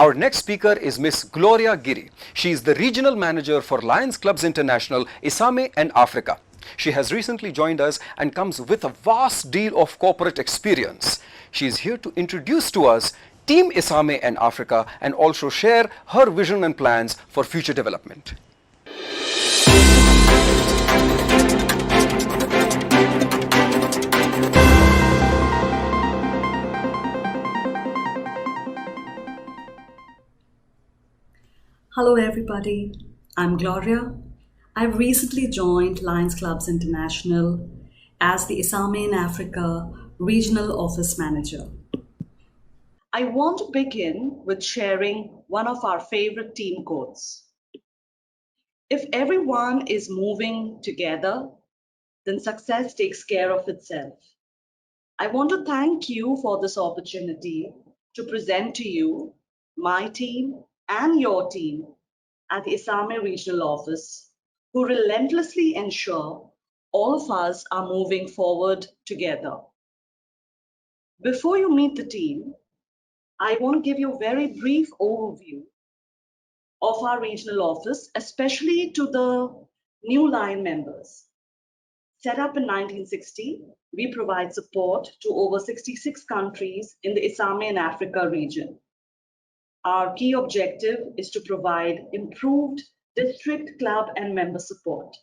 Our next speaker is Miss Gloria Giri. She is the Regional Manager for Lions Clubs International, ISAME and Africa. She has recently joined us and comes with a vast deal of corporate experience. She is here to introduce to us Team ISAME and Africa and also share her vision and plans for future development. Hello everybody, I'm Gloria. I've recently joined Lions Clubs International as the ISAME in Africa Regional Office Manager. I want to begin with sharing one of our favorite team quotes. If everyone is moving together, then success takes care of itself. I want to thank you for this opportunity to present to you my team and your team at the ISAME Regional Office, who relentlessly ensure all of us are moving forward together. Before you meet the team, I want to give you a very brief overview of our regional office, especially to the new line members. Set up in 1960, we provide support to over 66 countries in the ISAME and Africa region. Our key objective is to provide improved district, club, and member support.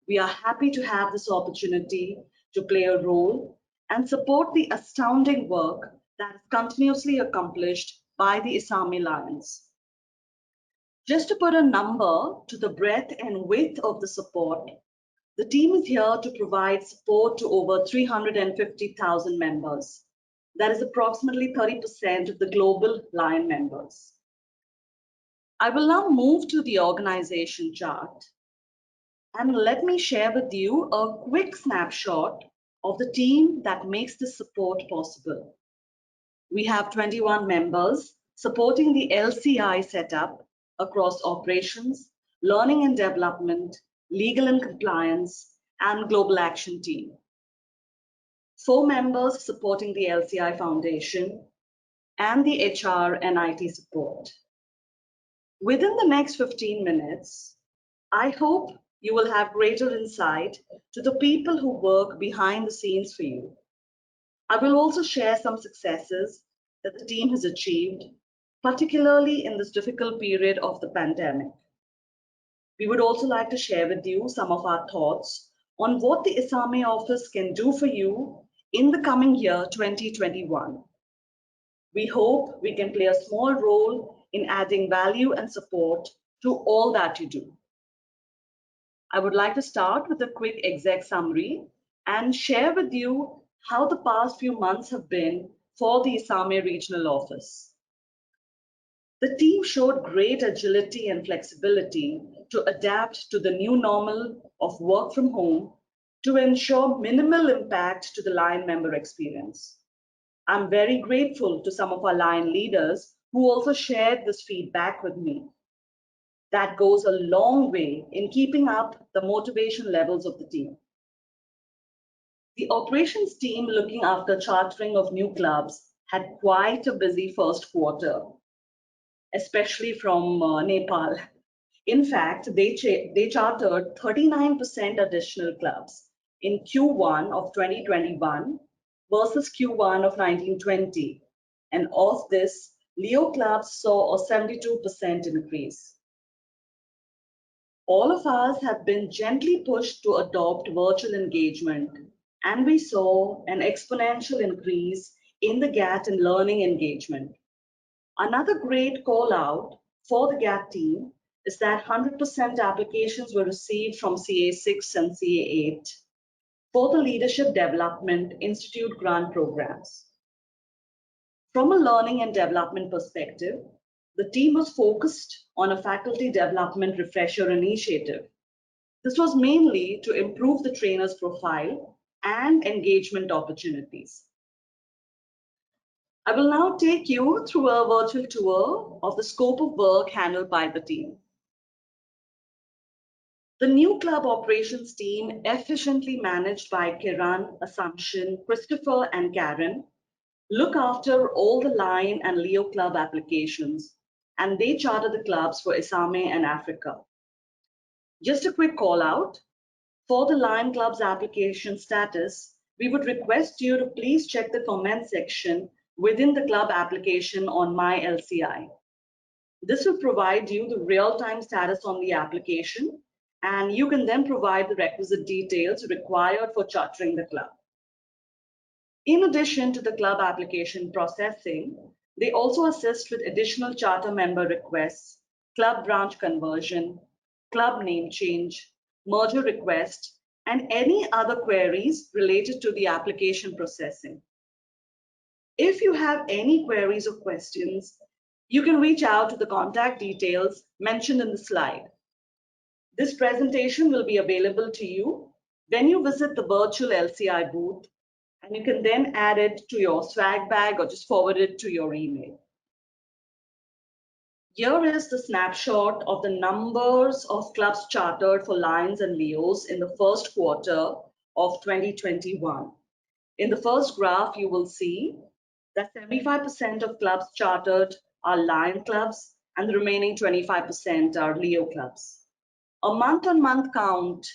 We are happy to have this opportunity to play a role and support the astounding work that is continuously accomplished by the ISAME Lions. Just to put a number to the breadth and width of the support, the team is here to provide support to over 350,000 members. That is approximately 30% of the global Lion members. I will now move to the organization chart and let me share with you a quick snapshot of the team that makes this support possible. We have 21 members supporting the LCI setup across operations, learning and development, legal and compliance, and global action team. 4 members supporting the LCI Foundation and the HR and IT support. Within the next 15 minutes, I hope you will have greater insight to the people who work behind the scenes for you. I will also share some successes that the team has achieved, particularly in this difficult period of the pandemic. We would also like to share with you some of our thoughts on what the ISAME office can do for you in the coming year 2021. We hope we can play a small role in adding value and support to all that you do. I would like to start with a quick exec summary and share with you how the past few months have been for the ISAME regional office. The team showed great agility and flexibility to adapt to the new normal of work from home to ensure minimal impact to the Lion member experience. I'm very grateful to some of our Lion leaders who also shared this feedback with me. That goes a long way in keeping up the motivation levels of the team. The operations team looking after chartering of new clubs had quite a busy first quarter, especially from Nepal. In fact, they chartered 39% additional clubs in Q1 of 2021 versus Q1 of 1920. And of this, Leo clubs saw a 72% increase. All of us have been gently pushed to adopt virtual engagement, and we saw an exponential increase in the GAT and learning engagement. Another great call out for the GAT team is that 100% applications were received from CA6 and CA8 for the Leadership Development Institute grant programs. From a learning and development perspective, the team was focused on a faculty development refresher initiative. This was mainly to improve the trainer's profile and engagement opportunities. I will now take you through a virtual tour of the scope of work handled by the team. The new club operations team, efficiently managed by Kiran, Assumption, Christopher, and Karen, look after all the Lion and Leo Club applications, and they charter the clubs for ISAME and Africa. Just a quick call out. For the Lion Club's application status, we would request you to please check the comment section within the club application on My LCI. This will provide you the real-time status on the application, and you can then provide the requisite details required for chartering the club. In addition to the club application processing, they also assist with additional charter member requests, club branch conversion, club name change, merger request, and any other queries related to the application processing. If you have any queries or questions, you can reach out to the contact details mentioned in the slide. This presentation will be available to you when you visit the virtual LCI booth, and you can then add it to your swag bag or just forward it to your email. Here is the snapshot of the numbers of clubs chartered for Lions and Leos in the first quarter of 2021. In the first graph, you will see that 75% of clubs chartered are Lion clubs and the remaining 25% are Leo clubs. A month-on-month count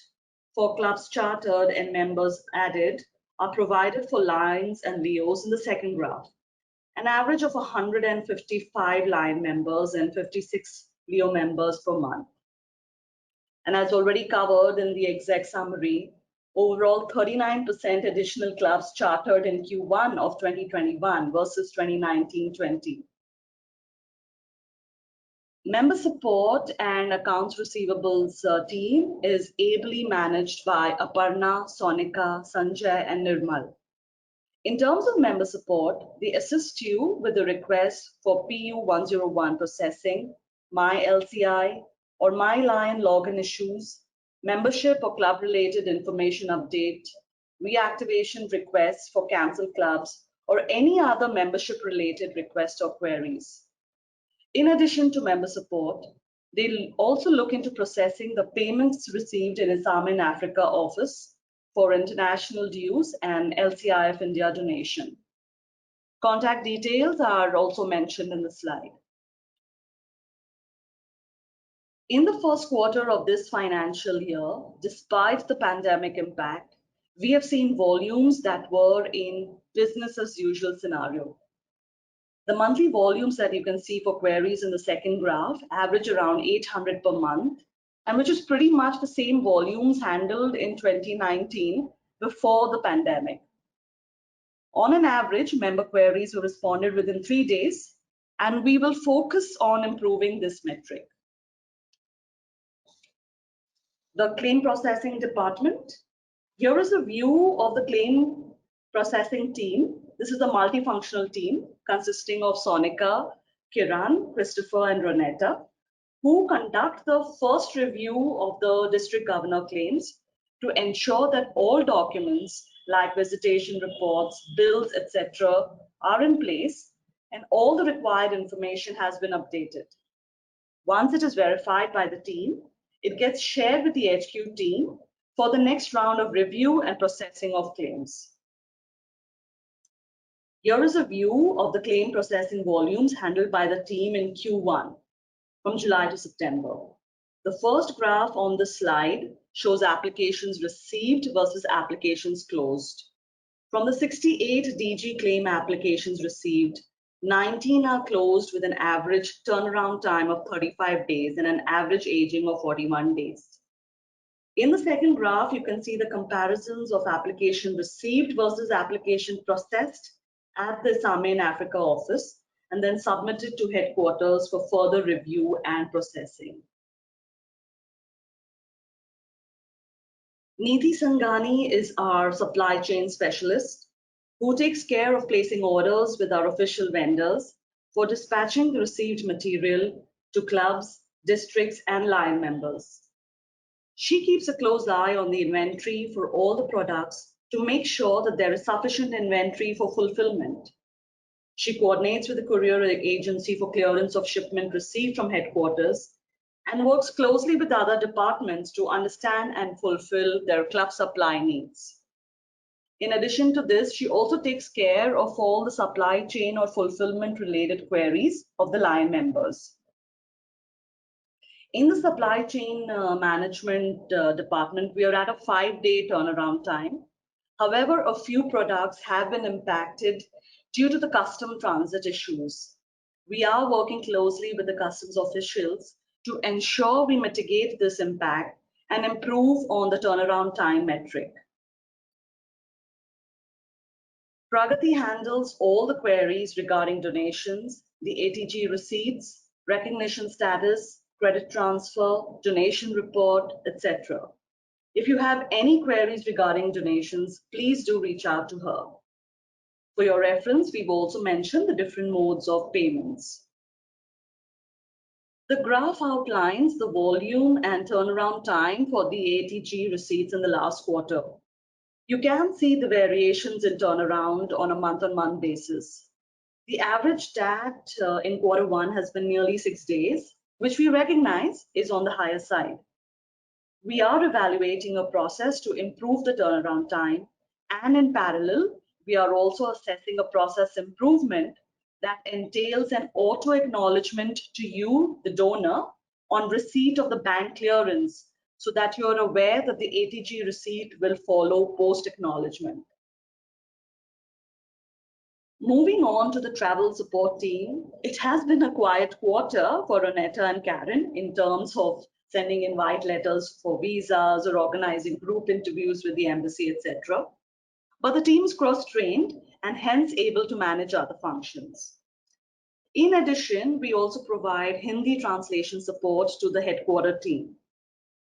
for clubs chartered and members added are provided for Lions and Leos in the second graph. An average of 155 Lion members and 56 Leo members per month. And as already covered in the exec summary, overall 39% additional clubs chartered in Q1 of 2021 versus 2019-20. Member support and accounts receivables team is ably managed by Aparna, Sonika, Sanjay, and Nirmal. In terms of member support, they assist you with the request for PU101 processing, My LCI, or My Lion login issues, membership or club-related information update, reactivation requests for cancelled clubs, or any other membership-related request or queries. In addition to member support, they'll also look into processing the payments received in ISAME in Africa office for international dues and LCI of India donation. Contact details are also mentioned in the slide. In the first quarter of this financial year, despite the pandemic impact, we have seen volumes that were in business as usual scenario. The monthly volumes that you can see for queries in the second graph average around 800 per month, and which is pretty much the same volumes handled in 2019 before the pandemic. On an average, member queries were responded within 3 days, and we will focus on improving this metric. The claim processing department. Here is a view of the claim processing team. This is a multifunctional team consisting of Sonika, Kiran, Christopher, and Ronetta, who conduct the first review of the district governor claims to ensure that all documents like visitation reports, bills, etc. are in place and all the required information has been updated. Once it is verified by the team, it gets shared with the HQ team for the next round of review and processing of claims. Here is a view of the claim processing volumes handled by the team in Q1 from July to September. The first graph on the slide shows applications received versus applications closed. From the 68 DG claim applications received, 19 are closed with an average turnaround time of 35 days and an average aging of 41 days. In the second graph, you can see the comparisons of application received versus application processed at the ISAME in Africa office and then submitted to headquarters for further review and processing. Nidhi Sangani is our supply chain specialist who takes care of placing orders with our official vendors for dispatching the received material to clubs, districts, and Lion members. She keeps a close eye on the inventory for all the products to make sure that there is sufficient inventory for fulfillment. She coordinates with the courier agency for clearance of shipment received from headquarters and works closely with other departments to understand and fulfill their club supply needs. In addition to this, she also takes care of all the supply chain or fulfillment related queries of the line members. In the supply chain management department, we are at a 5-day turnaround time. However, a few products have been impacted due to the custom transit issues. We are working closely with the customs officials to ensure we mitigate this impact and improve on the turnaround time metric. Pragati handles all the queries regarding donations, the ATG receipts, recognition status, credit transfer, donation report, etc. If you have any queries regarding donations, please do reach out to her. For your reference, we've also mentioned the different modes of payments. The graph outlines the volume and turnaround time for the ATG receipts in the last quarter. You can see the variations in turnaround on a month-on-month basis. The average TAT in quarter one has been nearly 6 days, which we recognize is on the higher side. We are evaluating a process to improve the turnaround time, and in parallel, we are also assessing a process improvement that entails an auto acknowledgement to you, the donor, on receipt of the bank clearance, so that you are aware that the ATG receipt will follow post acknowledgement. Moving on to the travel support team, it has been a quiet quarter for Ronetta and Karen in terms of sending invite letters for visas or organizing group interviews with the embassy, etc. But the team is cross-trained and hence able to manage other functions. In addition, we also provide Hindi translation support to the headquarter team.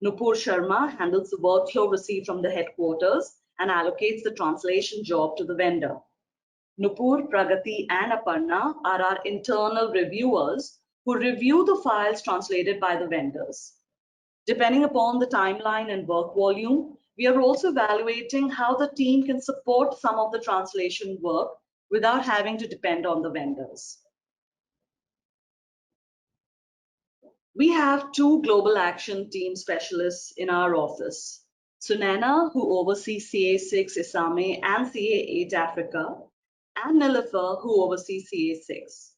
Nupur Sharma handles the workflow received from the headquarters and allocates the translation job to the vendor. Nupur, Pragati, and Aparna are our internal reviewers who review the files translated by the vendors. Depending upon the timeline and work volume, we are also evaluating how the team can support some of the translation work without having to depend on the vendors. We have 2 global action team specialists in our office. Sunana, who oversees CA6 ISAME and CA8 Africa, and Nilüfer, who oversees CA6.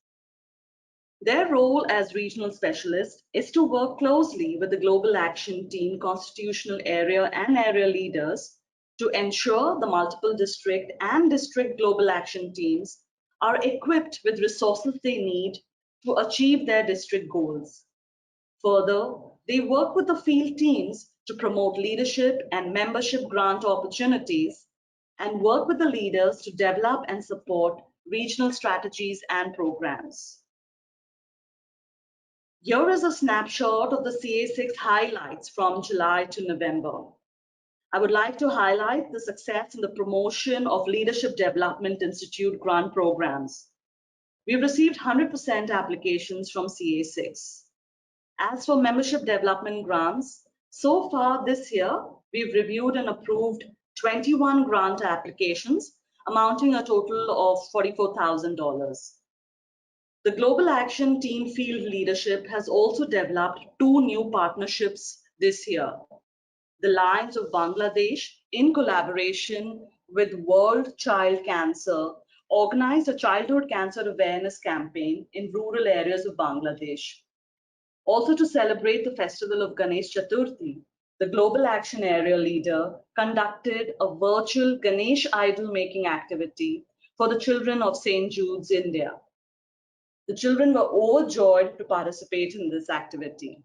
Their role as regional specialists is to work closely with the Global Action Team constitutional area and area leaders to ensure the multiple district and district Global Action Teams are equipped with resources they need to achieve their district goals. Further, they work with the field teams to promote leadership and membership grant opportunities and work with the leaders to develop and support regional strategies and programs. Here is a snapshot of the CA6 highlights from July to November. I would like to highlight the success in the promotion of Leadership Development Institute grant programs. We've received 100% applications from CA6. As for membership development grants, so far this year, we've reviewed and approved 21 grant applications amounting a total of $44,000. The Global Action Team Field Leadership has also developed 2 new partnerships this year. The Lions of Bangladesh, in collaboration with World Child Cancer, organized a childhood cancer awareness campaign in rural areas of Bangladesh. Also, to celebrate the festival of Ganesh Chaturthi, the Global Action Area leader conducted a virtual Ganesh idol making activity for the children of St. Jude's, India. The children were overjoyed to participate in this activity.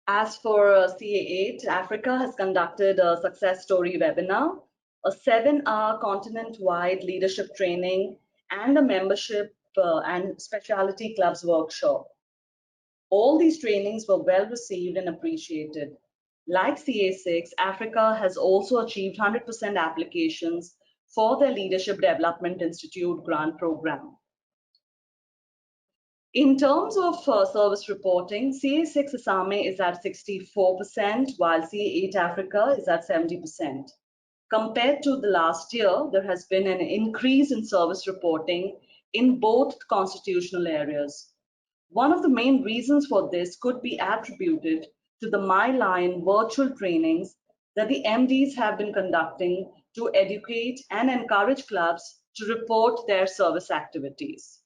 As for CA8, Africa has conducted a success story webinar, a 7-hour continent-wide leadership training, and a membership and specialty clubs workshop. All these trainings were well received and appreciated. Like CA6, Africa has also achieved 100% applications for their Leadership Development Institute grant program. In terms of service reporting, CA6 ISAME is at 64%, while CA8 Africa is at 70%. Compared to the last year, there has been an increase in service reporting in both constitutional areas. One of the main reasons for this could be attributed to the MyLion virtual trainings that the MDs have been conducting to educate and encourage clubs to report their service activities.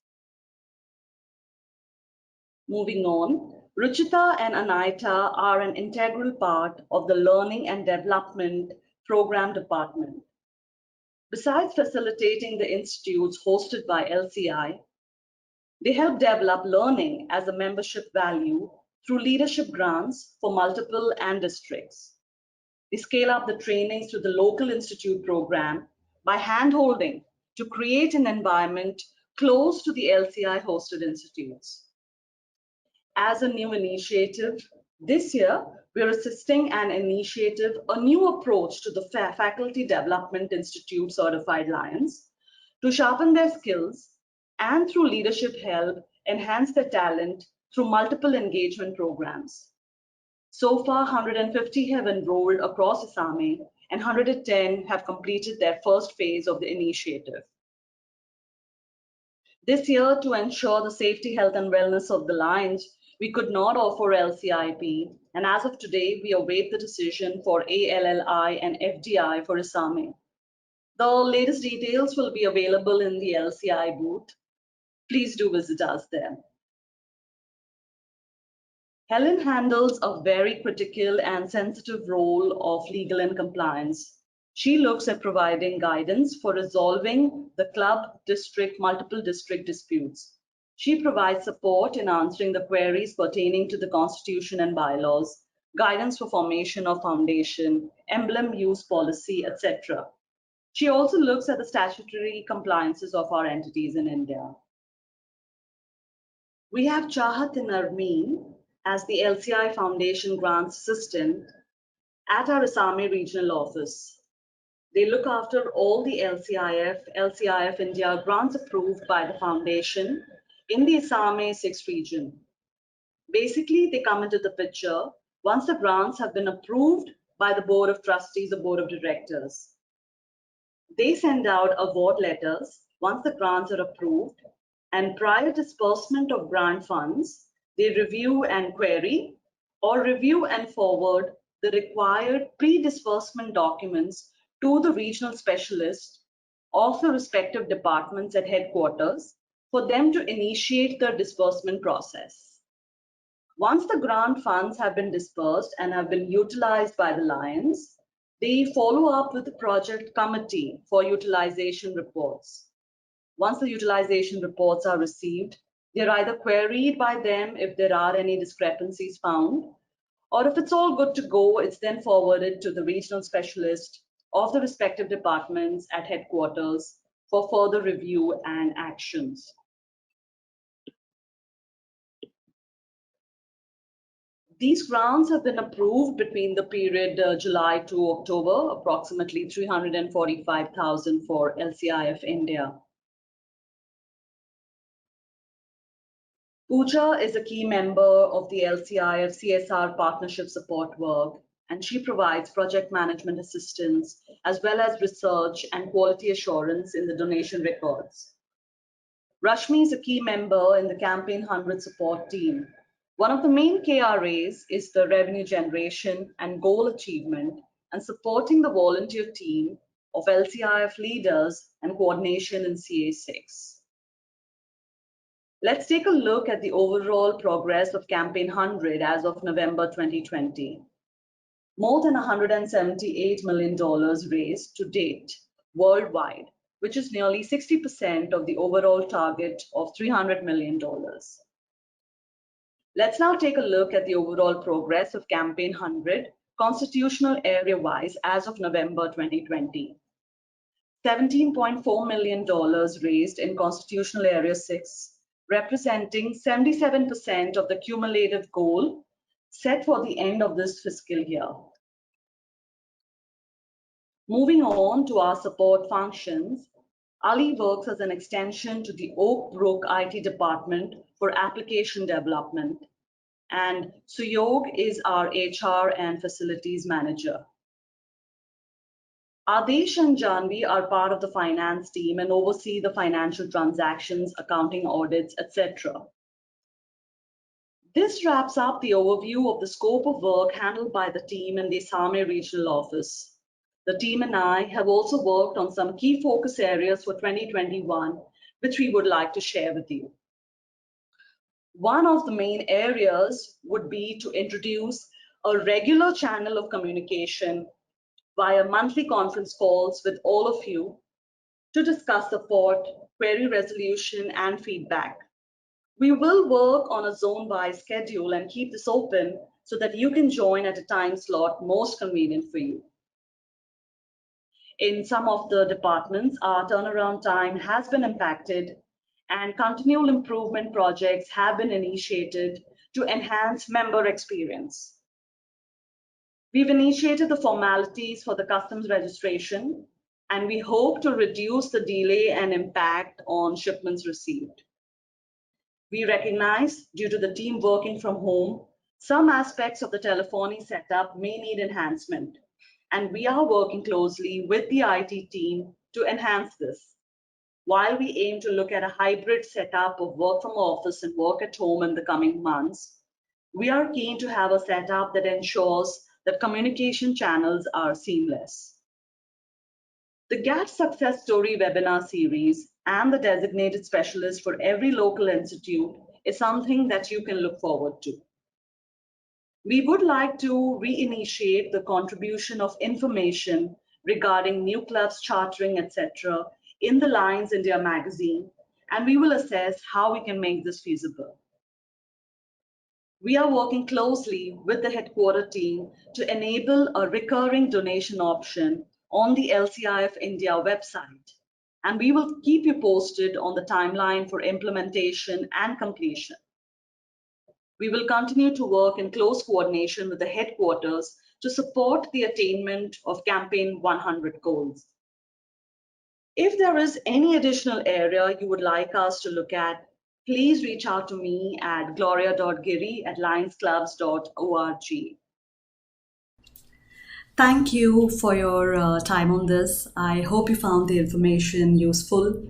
Moving on, Ruchita and Anaita are an integral part of the Learning and Development Program Department. Besides facilitating the institutes hosted by LCI, they help develop learning as a membership value through leadership grants for multiple and districts. They scale up the trainings to the local institute program by hand-holding to create an environment close to the LCI hosted institutes. As a new initiative, this year we are assisting an initiative, a new approach to the Faculty Development Institute Certified Lions to sharpen their skills and through leadership help enhance their talent through multiple engagement programs. So far, 150 have enrolled across ISAME and 110 have completed their first phase of the initiative. This year, to ensure the safety, health, and wellness of the lions, we could not offer LCIP, and as of today, we await the decision for ALLI and FDI for ISAME. The latest details will be available in the LCI booth. Please do visit us there. Helen handles a very critical and sensitive role of legal and compliance. She looks at providing guidance for resolving the club, district, multiple district disputes. She provides support in answering the queries pertaining to the constitution and bylaws, guidance for formation of foundation, emblem use policy, etc. She also looks at the statutory compliances of our entities in India. We have Chahat and Armeen as the LCI Foundation Grants Assistant at our ISAME regional office. They look after all the LCIF India grants approved by the foundation in the ISAME 6 region. Basically, they come into the picture once the grants have been approved by the Board of Trustees or Board of Directors. They send out award letters once the grants are approved, and prior disbursement of grant funds, they review and query or review and forward the required pre-disbursement documents to the regional specialist of the respective departments at headquarters for them to initiate the disbursement process. Once the grant funds have been disbursed and have been utilized by the Lions, they follow up with the project committee for utilization reports. Once the utilization reports are received, they're either queried by them if there are any discrepancies found, or if it's all good to go, it's then forwarded to the regional specialist of the respective departments at headquarters for further review and actions. These grants have been approved between the period July to October, approximately 345,000 for LCIF India. Pooja is a key member of the LCIF CSR partnership support work, and she provides project management assistance as well as research and quality assurance in the donation records. Rashmi is a key member in the Campaign 100 support team. One of the main KRAs is the revenue generation and goal achievement and supporting the volunteer team of LCIF leaders and coordination in CA6. Let's take a look at the overall progress of Campaign 100 as of November 2020. More than $178 million raised to date worldwide, which is nearly 60% of the overall target of $300 million. Let's now take a look at the overall progress of Campaign 100 constitutional area-wise as of November 2020. $17.4 million raised in Constitutional Area 6, representing 77% of the cumulative goal set for the end of this fiscal year. Moving on to our support functions, Ali works as an extension to the Oak Brook IT department for application development, and Suyog is our HR and facilities manager. Adesh and Janvi are part of the finance team and oversee the financial transactions, accounting audits, etc. This wraps up the overview of the scope of work handled by the team in the ISAME regional office. The team and I have also worked on some key focus areas for 2021, which we would like to share with you. One of the main areas would be to introduce a regular channel of communication via monthly conference calls with all of you to discuss support, query resolution, and feedback. We will work on a zone-wise schedule and keep this open so that you can join at a time slot most convenient for you. In some of the departments, our turnaround time has been impacted and continual improvement projects have been initiated to enhance member experience. We've initiated the formalities for the customs registration, and we hope to reduce the delay and impact on shipments received. We recognize, due to the team working from home, some aspects of the telephony setup may need enhancement, and we are working closely with the IT team to enhance this. While we aim to look at a hybrid setup of work from office and work at home in the coming months, we are keen to have a setup that ensures that communication channels are seamless. The GAT Success Story webinar series and the designated specialist for every local institute is something that you can look forward to. We would like to reinitiate the contribution of information regarding new clubs, chartering, etc. in the Lions India magazine, and we will assess how we can make this feasible. We are working closely with the headquarter team to enable a recurring donation option on the LCIF India website, and we will keep you posted on the timeline for implementation and completion. We will continue to work in close coordination with the headquarters to support the attainment of Campaign 100 goals. If there is any additional area you would like us to look at, please reach out to me at gloria.giri@lionsclubs.org. Thank you for your time on this. I hope you found the information useful.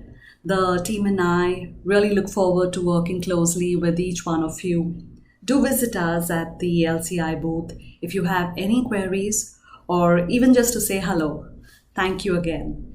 The team and I really look forward to working closely with each one of you. Do visit us at the LCI booth if you have any queries or even just to say hello. Thank you again.